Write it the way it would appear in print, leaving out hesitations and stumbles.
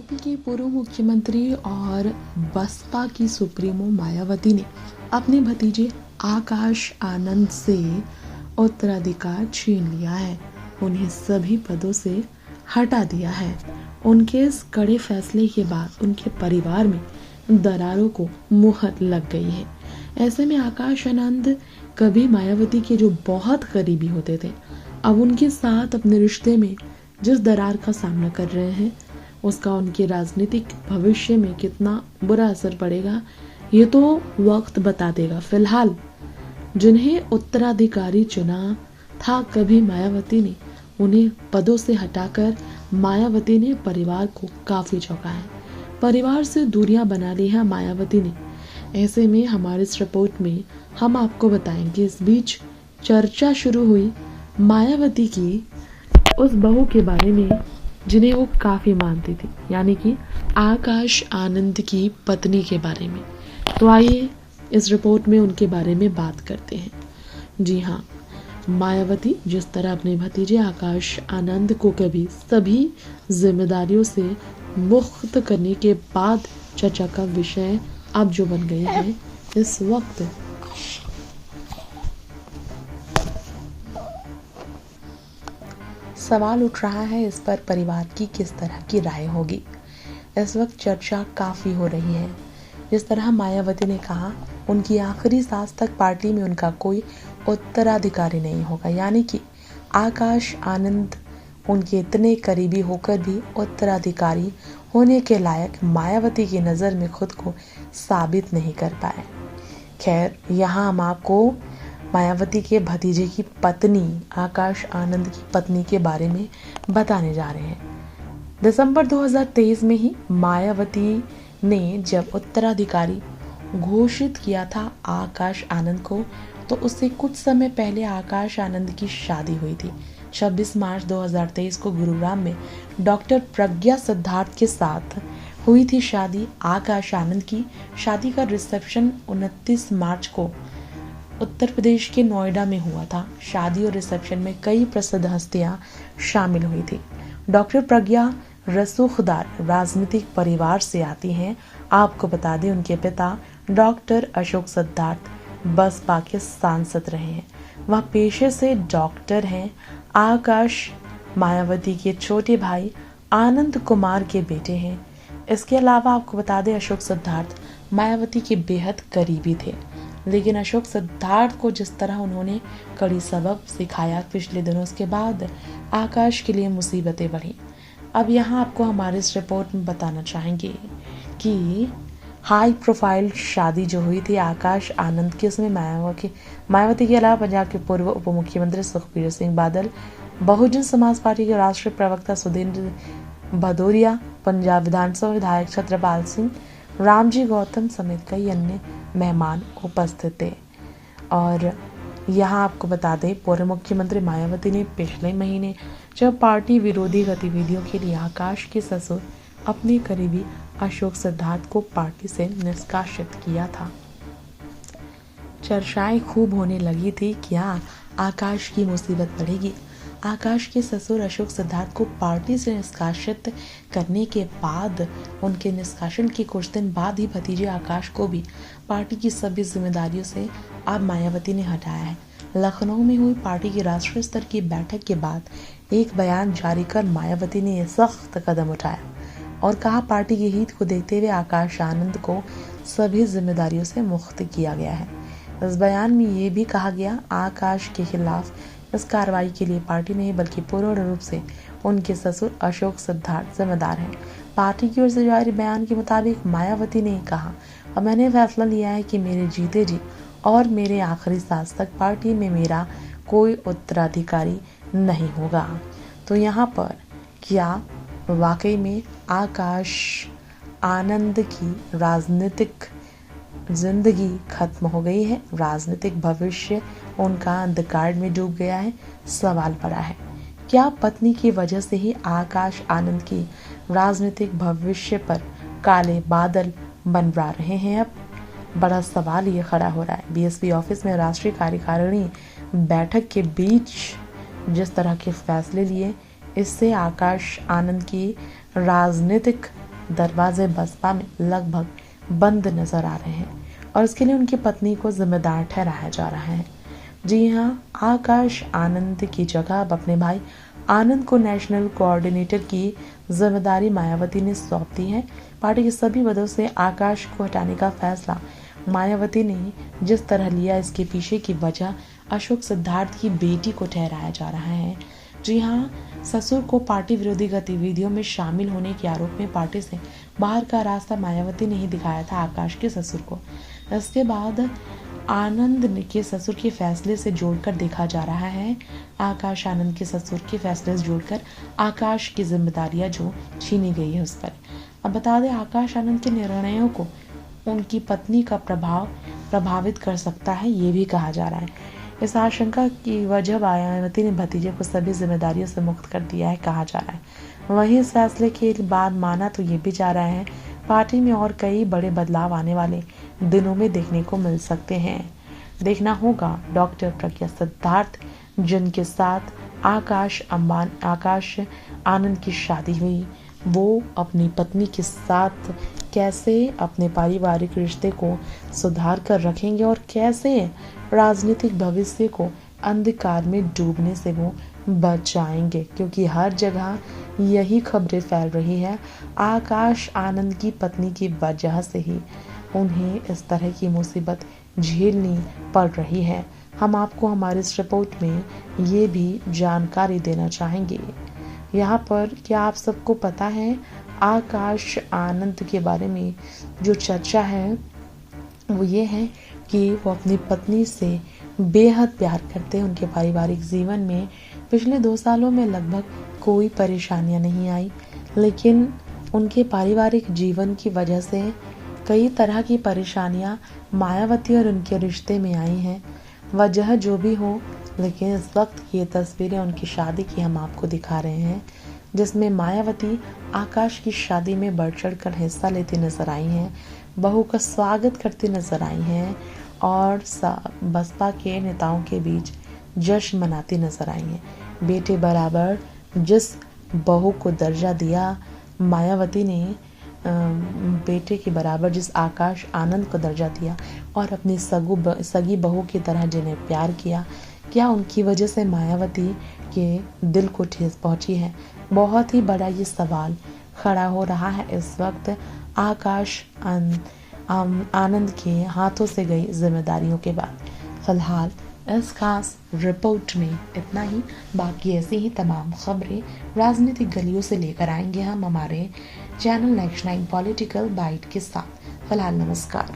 UP की पूर्व मुख्यमंत्री और बसपा की सुप्रीमो मायावती ने अपने भतीजे आकाश आनंद से उत्तराधिकार छीन लिया है। उन्हें सभी पदों से हटा दिया है। उनके इस कड़े फैसले के बाद उनके परिवार में दरारों को मुहर लग गई है। ऐसे में आकाश आनंद कभी मायावती के जो बहुत करीबी होते थे, अब उनके साथ अपने रिश्ते में जिस दरार का सामना कर रहे हैं, उसका उनके राजनीतिक भविष्य में कितना बुरा असर पड़ेगा, ये तो वक्त बता देगा। फिलहाल जिन्हें उत्तराधिकारी चुना था, कभी मायावती ने उन्हें पदों से हटाकर मायावती ने परिवार को काफी चौंकाया है। परिवार से दूरियां बना ली है मायावती ने। ऐसे में हमारे इस रिपोर्ट में हम आपको बताएंगे, इस बीच चर्चा शुरू हुई मायावती की उस बहू के बारे में जिन्हें वो काफी मानती थी, यानी कि आकाश आनंद की पत्नी के बारे में। तो आइए इस रिपोर्ट में उनके बारे में बात करते हैं। जी हाँ, मायावती जिस तरह अपने भतीजे आकाश आनंद को कभी सभी जिम्मेदारियों से मुक्त करने के बाद चर्चा का विषय अब जो बन गई है, इस वक्त सवाल उठ रहा है इस पर परिवार की किस तरह की राय होगी। इस वक्त चर्चा काफी हो रही है। जिस तरह मायावती ने कहा, उनकी आखिरी सांस तक पार्टी में उनका कोई उत्तराधिकारी नहीं होगा, यानी कि आकाश आनंद उनके इतने करीबी होकर भी उत्तराधिकारी होने के लायक मायावती की नज़र में खुद को साबित नहीं कर पाए। खैर, यहाँ हम आपको मायावती के भतीजे की पत्नी आकाश आनंद की पत्नी के बारे में बताने जा रहे हैं। दिसंबर 2023 में ही मायावती ने जब उत्तराधिकारी घोषित किया था आकाश आनंद को, तो उससे कुछ समय पहले आकाश आनंद की शादी हुई थी। 26 मार्च 2023 को गुरुग्राम में डॉक्टर प्रज्ञा सिद्धार्थ के साथ हुई थी शादी। आकाश आनंद की शादी का रिसेप्शन 29 मार्च को उत्तर प्रदेश के नोएडा में हुआ था। शादी और रिसेप्शन में कई प्रसिद्ध हस्तियां शामिल हुई थी। डॉक्टर प्रज्ञा रसूखदार राजनीतिक परिवार से आती हैं। आपको बता दें, उनके पिता डॉक्टर अशोक सिद्धार्थ बसपा के सांसद रहे हैं। वह पेशे से डॉक्टर हैं। आकाश मायावती के छोटे भाई आनंद कुमार के बेटे हैं। इसके अलावा आपको बता दें, अशोक सिद्धार्थ मायावती के बेहद करीबी थे, लेकिन अशोक सिद्धार्थ को जिस तरह उन्होंने कड़ी सबक सिखाया पिछले दिनों, उसके बाद आकाश के लिए मुसीबतें बढ़ी। अब यहाँ आपको हमारे इस रिपोर्ट में बताना चाहेंगे कि हाई प्रोफाइल शादी जो हुई थी आकाश आनंद की, उसमें मायावती के अलावा पंजाब के पूर्व उप मुख्यमंत्री सुखबीर सिंह बादल, बहुजन समाज पार्टी के राष्ट्रीय प्रवक्ता सुधीर भदौरिया, पंजाब विधानसभा विधायक छत्रपाल सिंह, रामजी गौतम समेत कई अन्य मेहमान उपस्थित थे। और यहाँ आपको बता दें, पूर्व मुख्यमंत्री मायावती ने पिछले महीने जब पार्टी विरोधी गतिविधियों के लिए आकाश के ससुर अपने करीबी अशोक सिद्धार्थ को पार्टी से निष्कासित किया था। चर्चाएं खूब होने लगी थी, क्या आकाश की मुसीबत बढ़ेगी। आकाश के ससुर अशोक सिद्धार्थ को पार्टी से निष्कासित करने के बाद, उनके निष्कासन के कुछ दिन बाद ही भतीजे आकाश को भी पार्टी की सभी जिम्मेदारियों से अब मायावती ने हटाया है। लखनऊ में हुई पार्टी की राष्ट्रीय स्तर की बैठक के बाद एक बयान जारी कर मायावती ने यह सख्त कदम उठाया और कहा, पार्टी के हित को देखते हुए आकाश आनंद को सभी जिम्मेदारियों से मुक्त किया गया है। इस बयान में ये भी कहा गया, आकाश के खिलाफ इस कार्रवाई के लिए पार्टी नहीं बल्कि पूर्ण रूप से उनके ससुर अशोक सिद्धार्थ जिम्मेदार हैं। पार्टी की ओर से जारी बयान के मुताबिक मायावती ने कहा, और मैंने फैसला लिया है कि मेरे जीते जी और मेरे आखिरी सांस तक पार्टी में मेरा कोई उत्तराधिकारी नहीं होगा। तो यहाँ पर क्या वाकई में आकाश आनंद की राजनीतिक जिंदगी खत्म हो गई है, राजनीतिक भविष्य उनका अंधकार में डूब गया है? सवाल पड़ा है, क्या पत्नी की वजह से ही आकाश आनंद की राजनीतिक भविष्य पर काले बादल मंडरा रहे हैं? अब बड़ा सवाल ये खड़ा हो रहा है। बीएसपी ऑफिस में राष्ट्रीय कार्यकारिणी बैठक के बीच जिस तरह के फैसले लिए, इससे आकाश आनंद की राजनीतिक दरवाजे बसपा में लगभग बंद नजर आ रहे हैं और इसके लिए उनकी पत्नी को जिम्मेदार ठहराया जा रहा है। जी हाँ, आकाश आनंद की जगह अब अपने भाई आनंद को नेशनल कोऑर्डिनेटर की जिम्मेदारी मायावती ने सौंप दी है। पार्टी के सभी पदों से आकाश को हटाने का फैसला मायावती ने जिस तरह लिया, इसके पीछे की वजह अशोक सिद्धार्थ की बेटी को ठहराया जा रहा है। जी हाँ, ससुर को पार्टी विरोधी गतिविधियों में शामिल होने के आरोप में पार्टी से बाहर का रास्ता मायावती ने ही दिखाया था आकाश के ससुर को। इसके बाद आनंद के ससुर के फैसले से जोड़कर देखा जा रहा है। आकाश आनंद के ससुर के फैसले से जोड़कर आकाश की जिम्मेदारियां जो छीनी गई है उस पर। अब बता दें, आकाश आनंद के निर्णयों को उनकी पत्नी का प्रभावित कर सकता है, ये भी कहा जा रहा है। इस आशंका की वजह मायावती ने भतीजे को सभी जिम्मेदारियों से मुक्त कर दिया है, कहा जा रहा है। वहीं इस फैसले के बाद माना तो ये भी जा रहा है पार्टी में और कई बड़े बदलाव आने वाले दिनों में देखने को मिल सकते हैं। देखना होगा डॉक्टर प्रज्ञा सिद्धार्थ जिनके साथ आकाश आनंद की शादी हुई, वो अपनी पत्नी के साथ कैसे अपने पारिवारिक रिश्ते को सुधार कर रखेंगे और कैसे राजनीतिक भविष्य को अंधकार में डूबने से वो बच जाएंगे, क्योंकि हर जगह यही खबरें फैल रही है। आकाश आनंद की पत्नी की वजह से ही उन्हें इस तरह की मुसीबत झेलनी पड़ रही है। हम आपको हमारे इस रिपोर्ट में ये भी जानकारी देना चाहेंगे। यहाँ पर क्या आप सबको पता है, आकाश आनंद के बारे में जो चर्चा है वो ये है कि वो अपनी पत्नी से बेहद प्यार करते हैं। उनके पारिवारिक जीवन में पिछले 2 सालों में लगभग कोई परेशानियां नहीं आई, लेकिन उनके पारिवारिक जीवन की वजह से कई तरह की परेशानियां मायावती और उनके रिश्ते में आई हैं। वजह जो भी हो, लेकिन इस वक्त ये तस्वीरें उनकी शादी की हम आपको दिखा रहे हैं, जिसमें मायावती आकाश की शादी में बढ़ चढ़ कर हिस्सा लेती नजर आई हैं, बहू का स्वागत करती नजर आई हैं और बसपा के नेताओं के बीच जश्न मनाती नजर आई हैं। बेटे बराबर जिस बहू को दर्जा दिया मायावती ने, बेटे के बराबर जिस आकाश आनंद को दर्जा दिया और अपनी सगी बहू की तरह जिन्हें प्यार किया, क्या उनकी वजह से मायावती के दिल को ठेस पहुंची है? बहुत ही बड़ा ये सवाल खड़ा हो रहा है इस वक्त आकाश आनंद के हाथों से गई जिम्मेदारियों के बाद। फिलहाल इस खास रिपोर्ट में इतना ही। बाकी ऐसी ही तमाम खबरें राजनीतिक गलियों से लेकर आएंगे हम हमारे चैनल नेक्स्ट 9 पॉलिटिकल बाइट के साथ। फिलहाल नमस्कार।